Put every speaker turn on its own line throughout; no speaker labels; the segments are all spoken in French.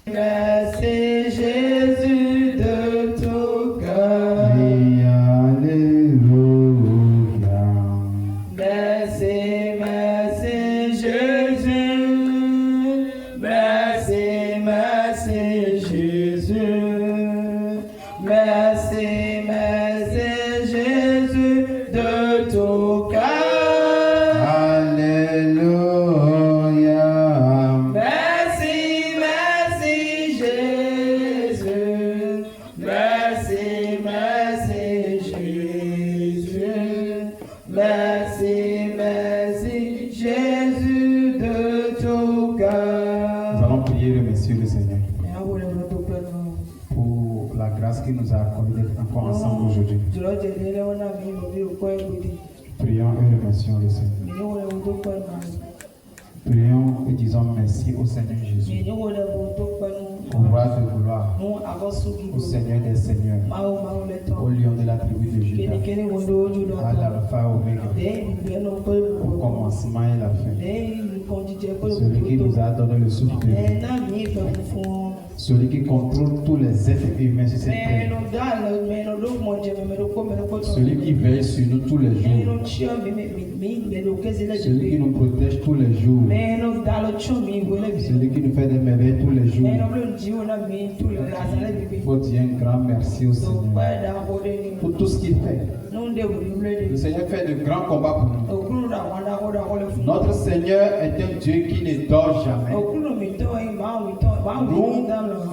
Merci Jésus de tout cœur.
Et Alléluia.
Merci, merci Jésus. Merci, merci Jésus. Merci, merci Jésus de tout cœur.
Alléluia.
Merci, merci Jésus. Merci, merci Jésus. Merci, merci Jésus de tout
Nous
cœur.
allons prier et remercier le Seigneur pour la grâce qu'il nous a accordée d'être encore ensemble aujourd'hui. Prions et remercions le Seigneur. Prions et disons merci au Seigneur Jésus, au roi de gloire, au Seigneur des seigneurs, au lion de la tribu de Juda, à l'alpha oméga, au commencement et la fin, celui qui nous a donné le souffle de vie, celui qui contrôle tous les êtres humains sur cette terre, celui qui veille sur nous tous les jours, celui qui nous protège tous les jours, celui qui nous fait des merveilles tous les jours. Il faut dire un grand merci au Seigneur pour tout ce qu'il fait. Le Seigneur fait de grands combats pour nous. Notre Seigneur est un Dieu qui ne dort jamais.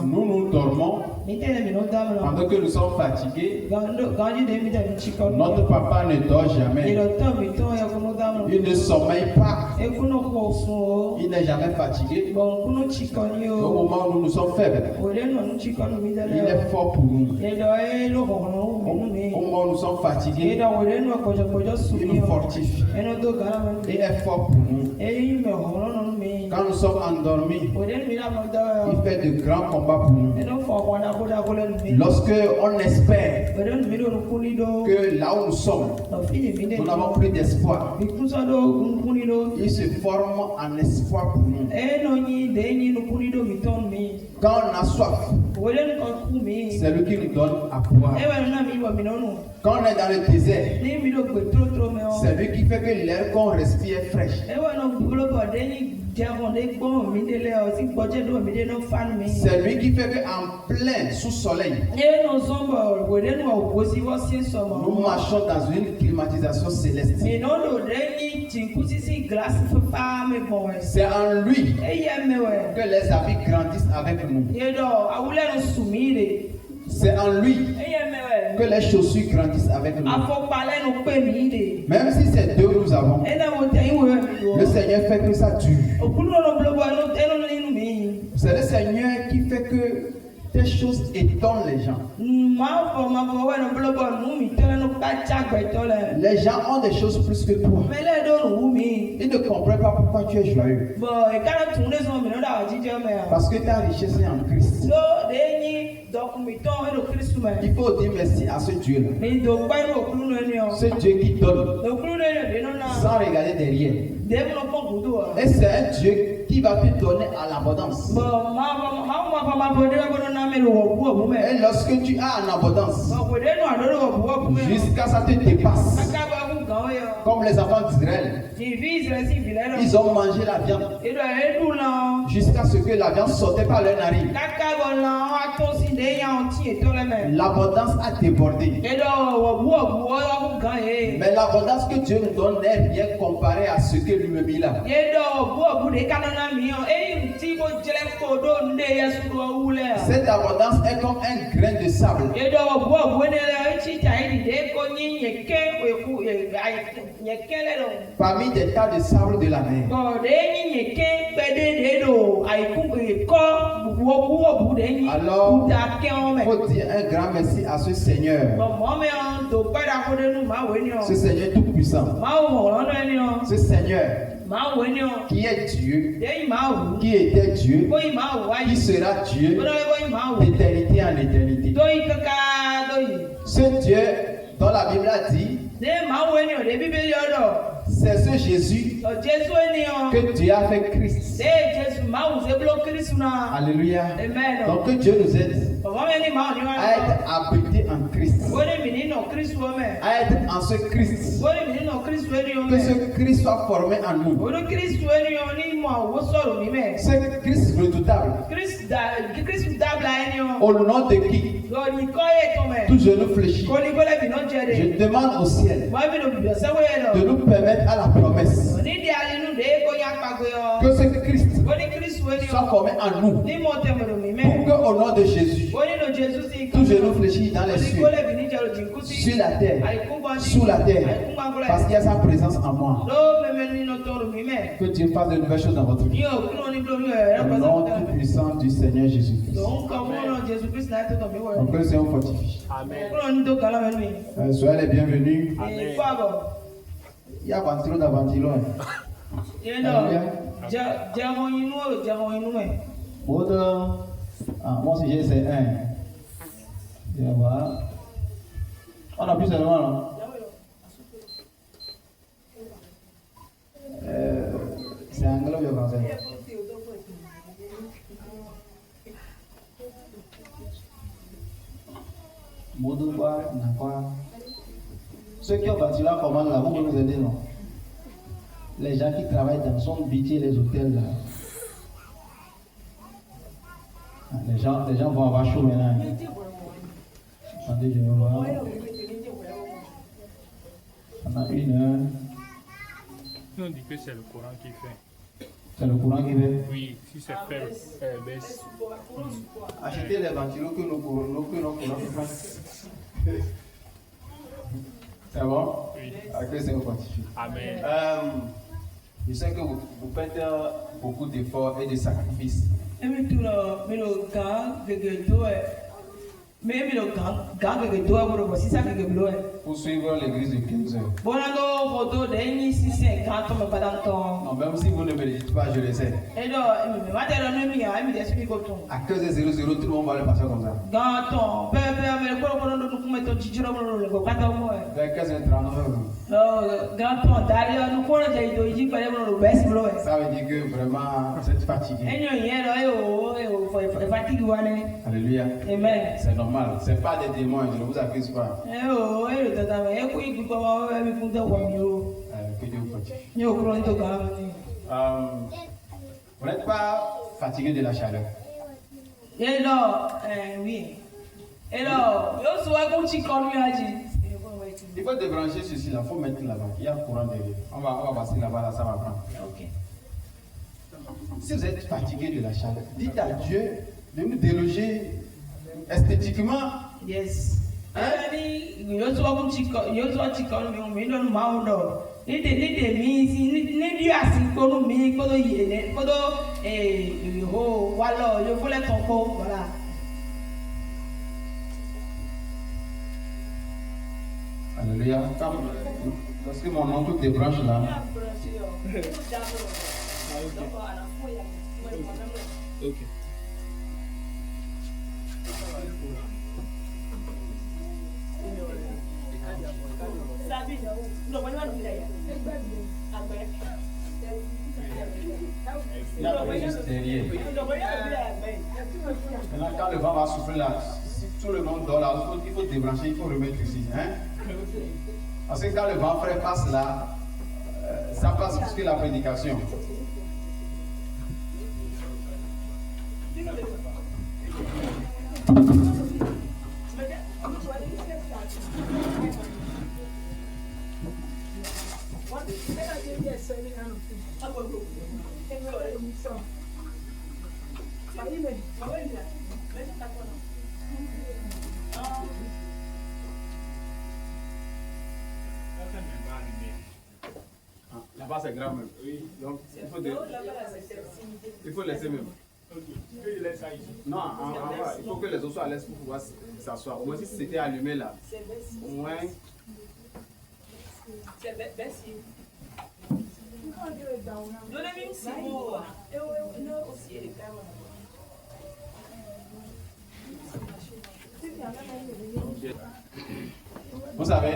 Nous dormons pendant que nous sommes fatigués. Notre papa ne dort jamais. Il ne sommeille pas. Il n'est jamais fatigué. Au moment où nous sommes faibles, il est fort pour nous. Au moment où nous sommes fatigués, il nous fortifie. Il est fort pour nous. Quand nous sommes endormis, il fait de grands combats pour nous. Lorsque on espère que là où nous sommes, nous n'avons plus d'espoir, il se forme en espoir pour nous. Quand on a soif, c'est lui qui nous donne à boire. Quand on est dans le désert, c'est lui qui fait que l'air qu'on respire est fraîche. C'est lui qui fait qu'en plein sous-soleil, nous marchons dans une climatisation céleste. C'est en lui que les habits grandissent avec nous. C'est en lui que les chaussures grandissent avec nous. Même si c'est deux nous avons, le Seigneur fait que ça dure. C'est le Seigneur qui fait que des choses étonnent les gens. Les gens ont des choses plus que toi. Ils ne comprennent pas pourquoi tu es joyeux. Parce que ta richesse est en Christ. Il faut dire merci à ce Dieu-là. Ce Dieu qui donne sans regarder derrière. Et c'est un Dieu qui va te donner à l'abondance. Et lorsque tu as en abondance, jusqu'à ça te dépasse. Comme les enfants d'Israël, ils ont mangé la viande jusqu'à ce que la viande sortait par leur narine. L'abondance a débordé. Mais l'abondance que Dieu nous donne n'est rien comparé à ce que lui-même a. Cette abondance est comme un grain de sable. Parmi des tas de sable de la mer. Alors, il faut dire un grand merci à ce Seigneur. Ce Seigneur tout puissant. Ce Seigneur qui est Dieu, qui était Dieu, qui sera Dieu d'éternité en éternité. Ce Dieu dont la Bible a dit, C'est ce Jésus que Dieu a fait Christ. Alléluia. Donc que Dieu nous aide à être abrité en Christ. À être en ce Christ. Que ce Christ soit formé en nous. Ce Christ redoutable. Au nom de qui tout genou fléchit. Je demande au ciel de nous permettre à la promesse que ce Christ soit formé en nous. Pour que au nom de Jésus, tout genou fléchit dans les cieux, sur la terre, sous la terre, parce qu'il y a sa présence en moi. Que Dieu fasse de nouvelles choses dans votre vie. Au nom tout puissant du Seigneur Jésus-Christ. Donc que le Seigneur fortifie. Amen. Soyez les bienvenus.
Amen.
Il y a ventilo dans ventilo. Mon sujet c'est 1. Voilà. On a plus seulement là. C'est anglais ou français? Ceux qui ont bâti la commande là, vous pouvez nous aider, non? Les gens qui travaillent dans son métier, les hôtels là. Les gens vont avoir chaud maintenant. Attendez, je vais voir. Pendant 1 heure.
On dit que c'est le courant qui fait.
C'est le courant qui fait?
Oui, si c'est faible, baisse.
Achetez les ventilos que nos courants font. C'est bon?
Oui.
Que c'est fortifié.
Amen.
Je sais que vous faites beaucoup d'efforts et de sacrifices. Pour suivre l'église de 15 heures. Non, même si vous ne me dites pas, je le sais. À 15h00, tout le monde va le passer comme ça. Vers 15h39, ça veut dire que vraiment vous êtes fatigué. Alléluia.
Amen.
C'est normal. Ce n'est pas des démons, je ne vous accuse pas. Que Dieu vous fortifie. Vous n'êtes pas fatigué de la chaleur.
Oui.
Il faut débrancher ceci là, il faut mettre là-bas. Il y a un courant derrière. On va passer là-bas, là, ça va prendre.
Okay.
Si vous êtes fatigué de la chaleur, dites à Dieu de nous déloger esthétiquement.
Yes.
Alléluia. Parce que mon oncle débranche là.
Ok.
Il y a juste derrière. Maintenant, quand le vent va souffler là, si tout le monde dort là, il faut débrancher, il faut remettre ici. Hein? Parce que quand le vent frais passe là, ça passe plus que la prédication. Là-bas c'est grave même. Oui. Donc il faut laisser même. Non, en bas, il faut que les autres soient à l'aise pour pouvoir s'asseoir. Au moins si c'était allumé là, au moins. Vous savez,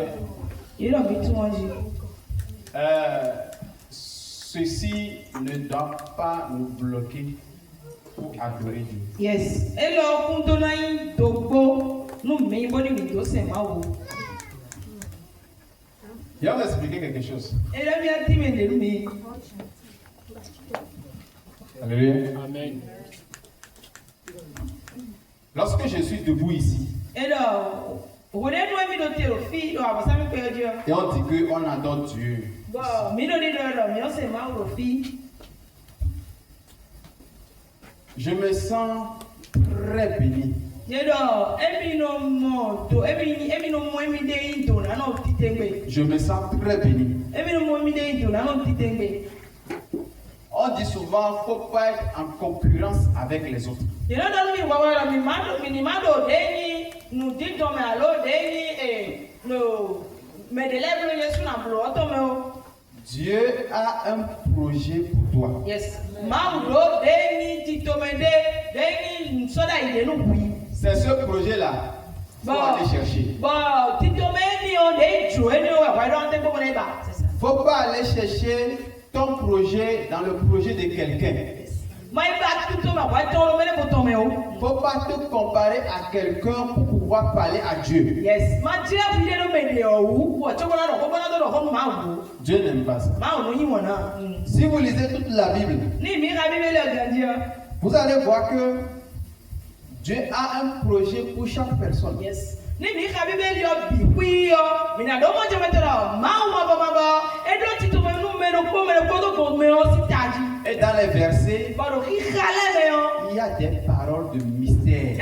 Ceci ne doit pas nous bloquer pour adorer Dieu.
Yes. Hello, kuntonai dogbo. Nous me boni wido se mawo.
Je vais vous expliquer quelque chose.
Hello, bien timé de lui.
Alléluia.
Amen.
Lorsque je suis debout ici,
Hello. Et
on dit qu'on adore Dieu. Je me sens très béni. Je me sens très béni. On dit souvent qu'il ne faut pas être en concurrence avec les autres. Dieu a un projet pour toi.
Yes.
C'est ce projet-là qu'il faut aller chercher. Il ne faut pas aller chercher ton projet dans le projet de quelqu'un. Il ne faut pas te comparer à quelqu'un pour pouvoir parler à Dieu.
Yes.
Dieu n'aime pas ça. Si vous lisez toute la Bible, vous allez voir que Dieu a un projet pour chaque personne.
Yes.
Et dans les versets, il y a des paroles de mystère.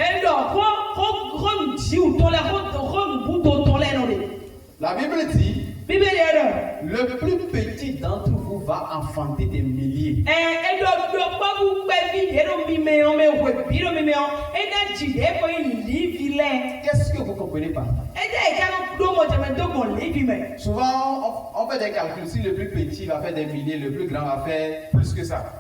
La Bible dit, le plus petit d'entre vous va enfanter des milliers. Qu'est-ce que vous comprenez par là? Souvent, on fait des calculs. Si le plus petit va faire des milliers, le plus grand va faire plus que ça.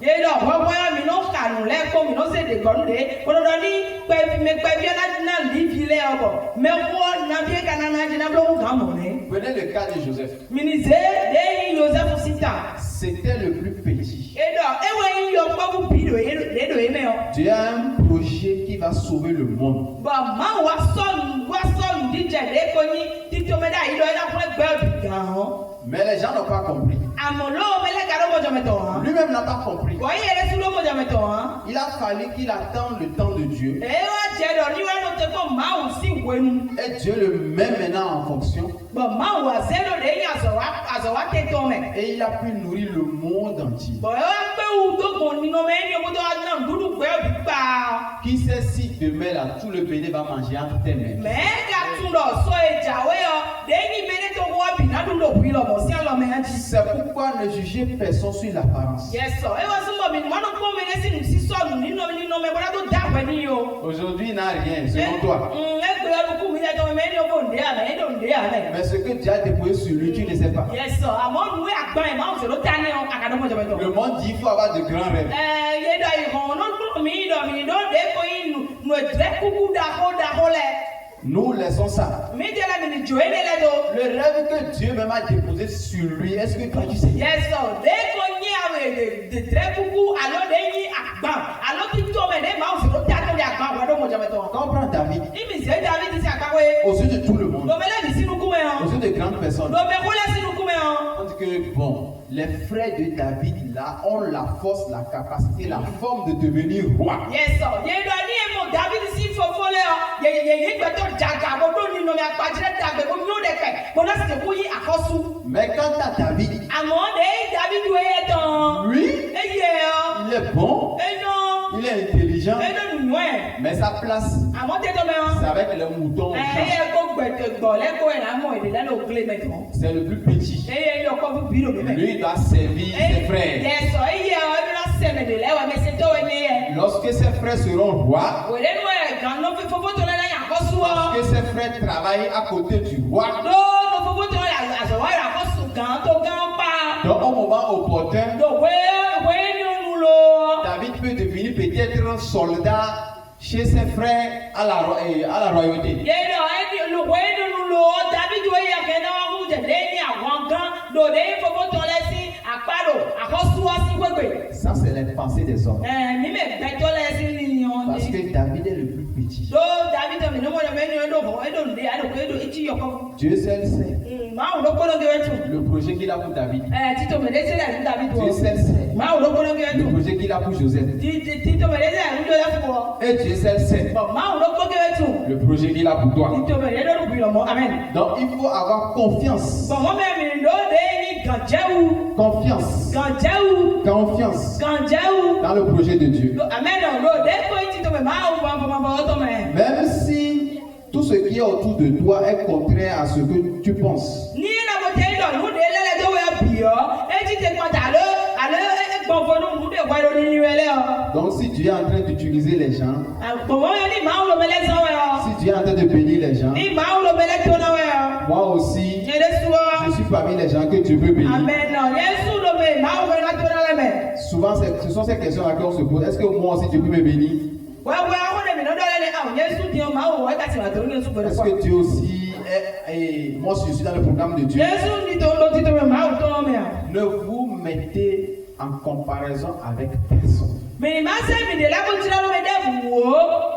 Prenez le cas de Joseph. C'était le plus petit. Dieu a un projet qui va sauver le monde. Mais les gens n'ont pas compris. Lui-même n'a pas compris. Il a fallu qu'il attende le temps de Dieu. Et Dieu le met maintenant en fonction. Et il a pu nourrir le monde entier. Qui sait si demain là, tout le béné va manger entre tes mains? C'est pourquoi ne jugez personne sur l'apparence. Aujourd'hui, il n'a rien, selon toi. Mais ce que Dieu a déposé sur lui, tu ne sais pas. Le monde dit qu'il faut avoir de grands rêves. Nous laissons ça. Le rêve que Dieu même a déposé sur lui, est-ce que toi tu sais? Comprends David. Aux yeux de tout le monde, aux yeux de grandes personnes, on dit que bon, les frères de David là ont la force, la capacité, la forme de devenir roi. Mais quant à David, lui, il est bon, il est intelligent, mais sa place, c'est avec les moutons. C'est le plus petit. Lui, il doit servir ses frères. Lorsque ses frères seront rois, lorsque ses frères travaillent à côté du roi, donc au moment opportun, David peut devenir peut-être un soldat chez ses frères à la royauté. Ça, c'est les pensées des hommes. Parce que David est le plus petit. Dieu seul sait le projet qu'il a pour David. Dieu seul sait le projet qu'il a pour Joseph. Et Dieu seul sait le projet qu'il a pour toi. Donc il faut avoir confiance. Confiance dans le projet de Dieu. Même si tout ce qui est autour de toi est contraire à ce que tu penses. Donc si tu es en train d'utiliser les gens, si tu es en train de bénir les gens, moi aussi, je suis parmi les gens que Dieu veut bénir. Souvent, ce sont ces questions à laquelle on se pose. Est-ce que moi aussi Dieu peut me bénir? Est-ce que Dieu aussi est, moi je suis dans le programme de Dieu. Ne vous mettez en comparaison avec personne.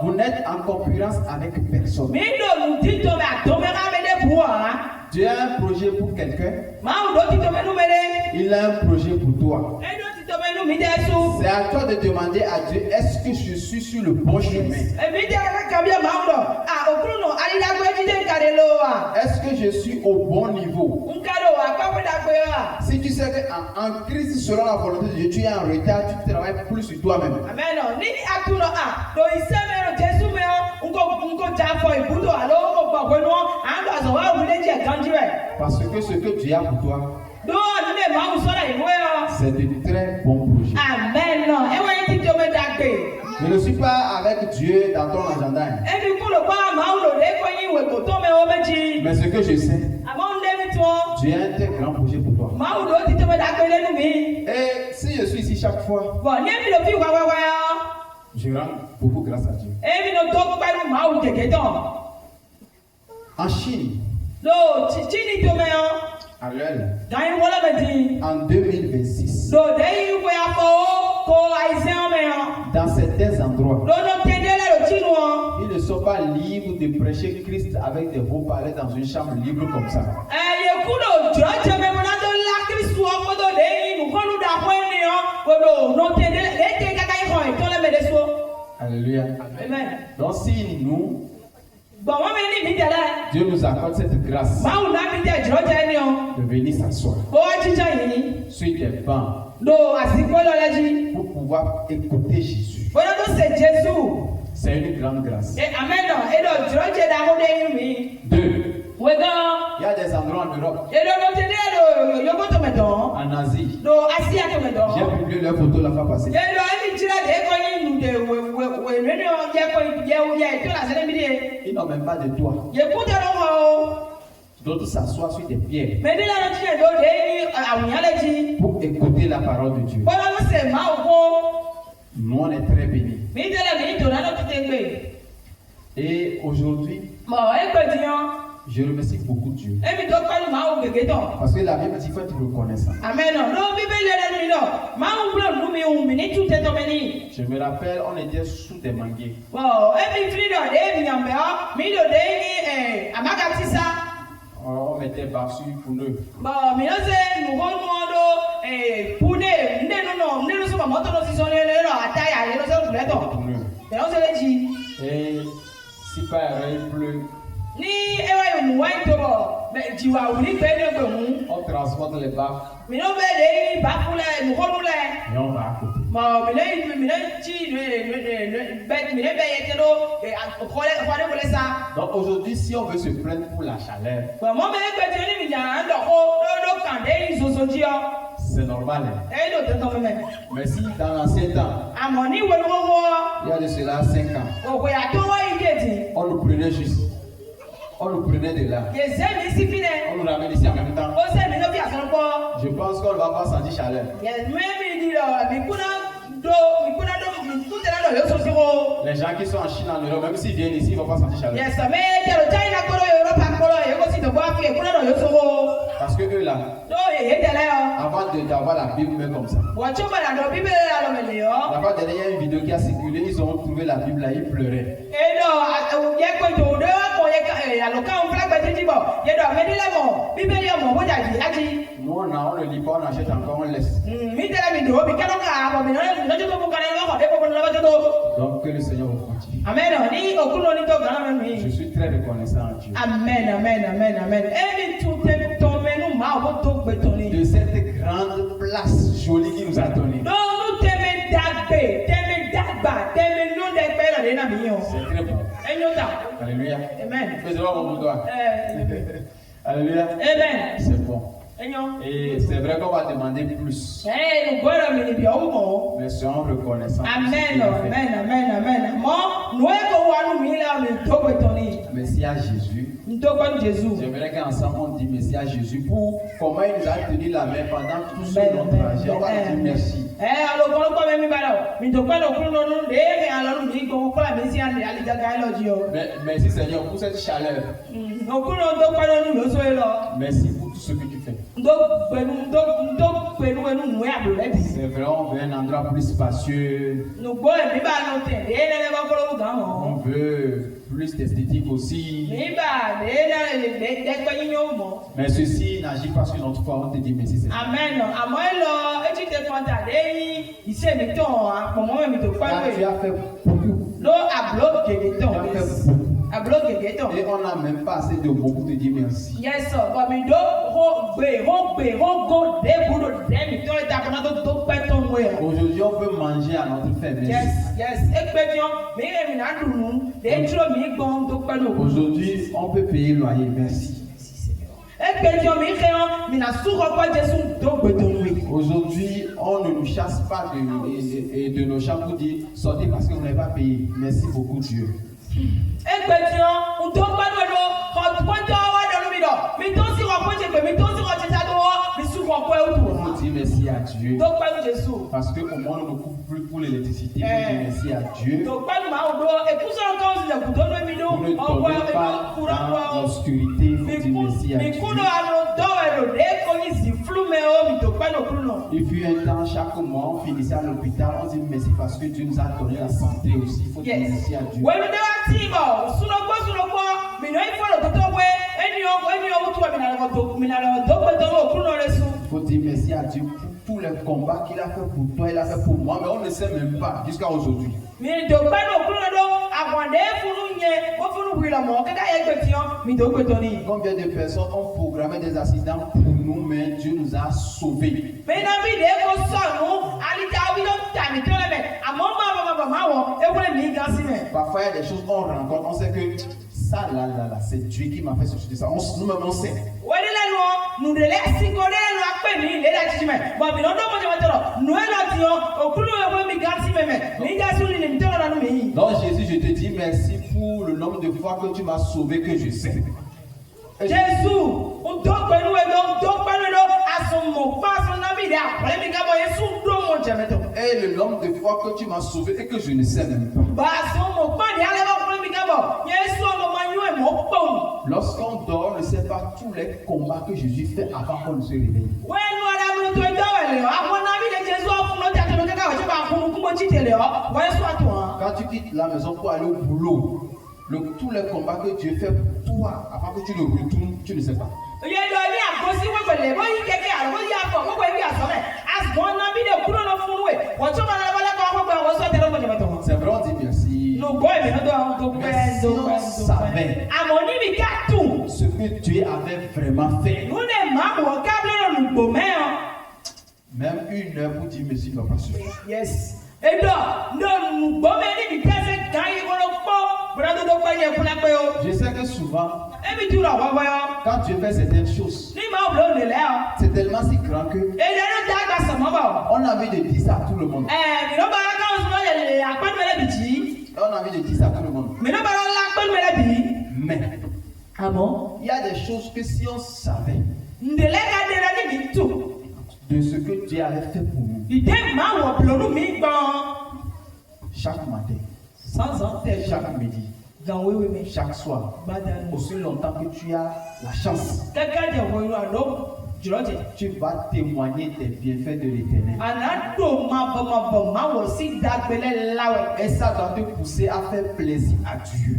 Vous n'êtes en concurrence avec personne. Dieu a un projet pour quelqu'un. Il a un projet pour toi. C'est à toi de demander à Dieu, est-ce que je suis sur le bon chemin? Est-ce que je suis au bon niveau? Si tu sais qu'en crise selon la volonté de Dieu, tu es en retard, tu travailles plus sur toi-même. Parce que ce que Dieu a pour toi, c'est de très bons projets. Je ne suis pas avec Dieu dans ton agenda. Mais ce que je sais, Dieu a un très grand projet pour toi. Et si je suis ici chaque fois, je rends beaucoup grâce à Dieu. En Chine, à l'heure, en 2026, dans certains endroits, ils ne sont pas libres de prêcher Christ avec des haut-parleurs dans une chambre libre comme ça. Alléluia. Donc si nous, Dieu nous accorde cette grâce de venir s'asseoir sur des bancs pour pouvoir écouter Jésus. C'est une grande grâce. Deux, il y a des endroits en Europe, en Asie. J'ai publié leurs photos la fois passée. Ils n'ont même pas de toit. D'autres s'assoient sur des pierres pour écouter la parole de Dieu. Nous, on est très bénis. Et aujourd'hui, je remercie beaucoup Dieu. Parce que la Bible dit qu'il faut être reconnaissant. Je me rappelle, on était sous des manguiers. On mettait bas-sur pour nous. Et si pas il pleut, on transporte les bacs et on va à côté. Donc aujourd'hui, si on veut se plaindre pour la chaleur, c'est normal. Mais si dans l'ancien temps, il y a de cela 5 ans, on nous prenait juste. On nous prenait de là. On nous ramène ici en même temps. Je pense qu'on ne va pas sentir chaleur. Les gens qui sont en Chine, en Europe, même s'ils viennent ici, ils ne vont pas sentir chaleur.
Yes, mais de China koro Europe koro yoko si to kwa fi kuna no yoso.
Parce que eux là, avant d'avoir la Bible même comme ça. La fois dernière, il y a une vidéo qui a circulé, ils ont trouvé la Bible là, ils pleuraient. Nous on ne lit pas, on achète encore, on laisse. Donc que le Seigneur vous continue.
Amen.
Je suis très reconnaissant à Dieu.
Amen, amen, amen, amen.
De cette grande place jolie qu'il nous a donnée. C'est très bon. Alléluia.
Amen.
Fais-le mon doigt. Alléluia.
Amen.
C'est bon. Et c'est vrai qu'on va demander plus. Mais soyons reconnaissants.
Amen, amen, amen, amen.
Merci à Jésus. J'aimerais qu'ensemble on dise merci à Jésus pour comment il nous a tenu la main pendant tout ce long trajet. On va dire merci. Merci Seigneur pour cette chaleur. Merci pour tout ce que tu fais. C'est vraiment un endroit plus spacieux. On veut plus d'esthétique aussi. Mais ceci n'agit pas sur notre foi. On te dit merci Seigneur.
Amen.
Tu as fait beaucoup. Et on n'a même pas assez de mots pour te dire merci.
Yes,
aujourd'hui, on peut manger à notre faiblesse.
Yes.
Aujourd'hui, on peut payer le loyer. Merci. Aujourd'hui, on ne nous chasse pas de nos chambres pour dire sortez parce que vous n'avez pas payé. Merci beaucoup Dieu. On dit merci à Dieu. Parce qu'au moins on ne coupe plus pour l'électricité. On dit merci à Dieu. Vous ne tombez pas dans l'obscurité. Vous dites merci à Dieu. Il fut un temps, chaque mois, on finissait à l'hôpital. On dit merci parce que Dieu nous a donné la santé aussi. Il faut dire merci à Dieu. Il faut dire merci à Dieu pour tous les combats qu'il a fait pour toi, il a fait pour moi, mais on ne sait même pas jusqu'à aujourd'hui. Combien de personnes ont programmé des accidents pour nous, mais Dieu nous a sauvés. Parfois, il y a des choses qu'on rencontre, on sait que ça, là, c'est Dieu qui m'a fait ce ça. Nous-mêmes, on sait. Donc Jésus, je te dis merci pour le nombre de fois que tu m'as sauvé, que je sais. Et le nombre de fois que tu m'as sauvé et que je ne sais même pas. Lorsqu'on dort, on ne sait pas tous les combats que Jésus fait avant qu'on ne se réveille. Quand tu quittes la maison pour aller au boulot, tous les combats que Dieu fait pour toi, avant que tu le retournes, tu ne sais pas. C'est vrai, on dit merci. Merci, on savait ce que Dieu avait vraiment fait. Même une heure pour dire merci ne va pas suffire.
Yes.
Je sais que souvent, quand Dieu fait certaines choses, c'est tellement si grand que on a envie de dire ça à tout le monde. On a envie de dire ça à tout le monde. Mais il y a des choses que si on savait de ce que Dieu avait fait pour nous chaque matin,
100 ans.
chaque midi, chaque soir, aussi longtemps que tu as la chance, tu vas témoigner des bienfaits de l'Éternel. Et ça doit te pousser à faire plaisir à Dieu.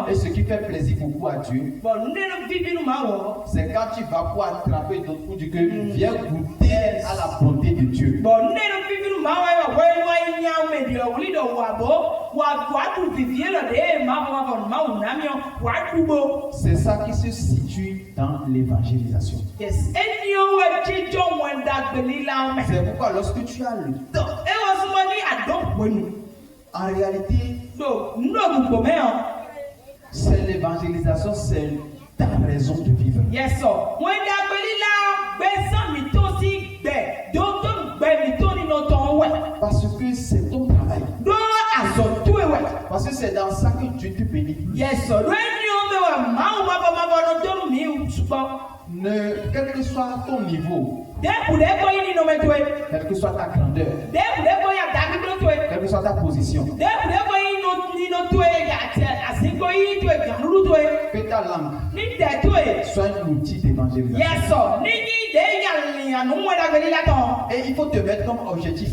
Et ce qui fait plaisir beaucoup à Dieu, c'est quand tu vas pouvoir attraper d'autres pour dire que viens goûter à la bonté de Dieu. C'est ça qui se situe dans l'évangélisation. C'est pourquoi lorsque tu as le temps, en réalité, c'est l'évangélisation, c'est ta raison de vivre.
Yes, sir.
Parce que c'est ton travail. Parce que c'est dans ça que Dieu te bénit.
Yes, sir.
Quel que soit ton niveau, quelle que soit ta grandeur, quelle que soit ta position, que ta langue soit un outil d'évangélisation.
Yes, sir.
Et il faut te mettre comme objectif.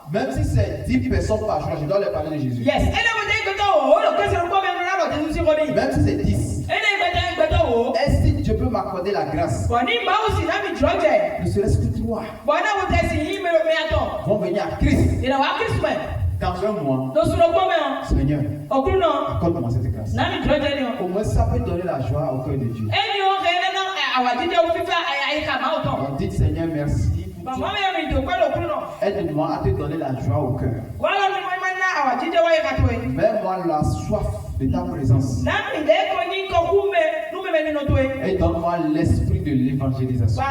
Même si c'est 10 personnes par jour, je dois leur parler de Jésus.
Yes.
Même si c'est 10. Et si Dieu peut m'accorder la grâce, ne serait-ce que 3 vont venir à Christ dans un mois. Seigneur, accorde-moi cette grâce. Au moins ça peut donner la joie au cœur de Dieu. On dit Seigneur merci. Aide-moi à te donner la joie au cœur. Mets-moi la soif de ta présence. Et donne-moi l'esprit de l'évangélisation.